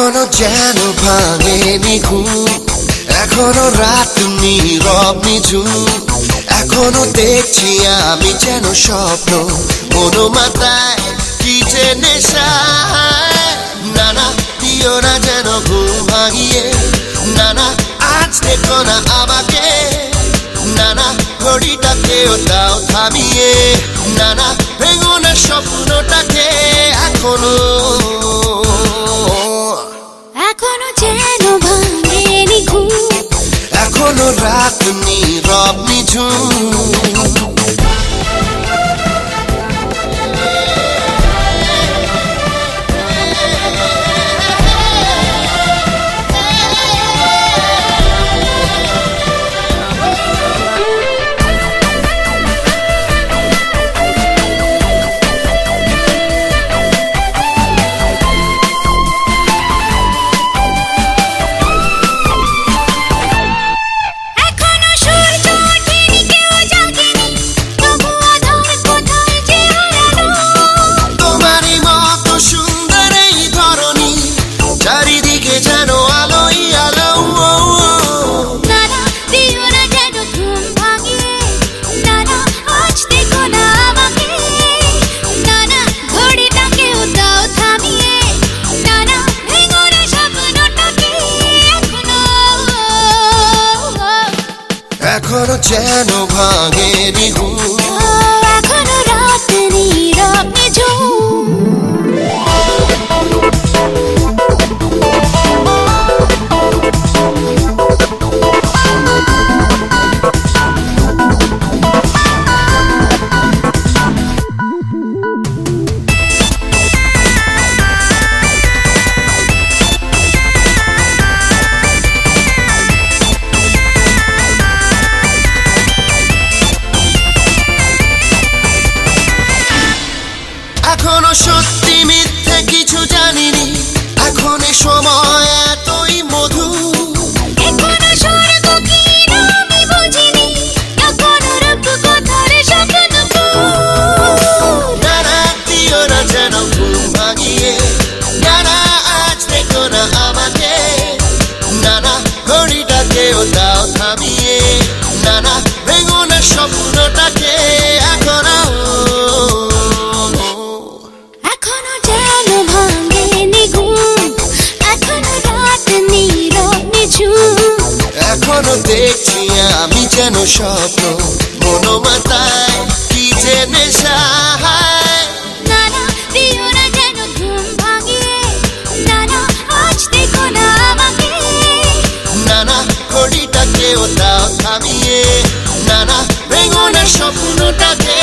এখনো যেন ভাঙেনি ঘুম, এখনো রাত নীরব নিঝুম, এখনো দেখছি আমি যেন স্বপ্ন মনোমাতায় কি যে নেশা। নানা দিও না যেন ঘুম ভাঙিয়ে, নানা আজ দেখো না আমাকে, নানা ঘড়িটাকেও দাও থামিয়ে, নানা ভেঙো না স্বপ্নটাকে এখনো যেন ভাঙেনি ঘুম, এখনো রাত নীরব নিঝুম। এখনো যেন ভাঙেনি ঘুম, এখনো রাত নীরব নিঝুম। এখনো সত্যি মিথ্যে কিছু জানিনি, এখন সময় এতই মধু, এখনো স্বর্গ কি আমি বুঝিনি, এখনো রূপ কথার স্বপ্ন। নানা দিও না যেন ঘুম ভাঙিয়ে, নানা আজ দেখো না আমাকে, নানা ঘড়িটাকেও দাও থামিয়ে, নানা ভেঙো না স্বপ্নটাকে এখনো এখনো দেখছি আমি যেন স্বপ্ন মনোমাতায় কি যে নেশা। নানা দিও না যেন ঘুম ভাঙিয়ে, নানা আজ দেখো না আমাকে, নানা ঘড়িটাকেও দাও থামিয়ে, নানা ভেঙো না স্বপ্নটাকে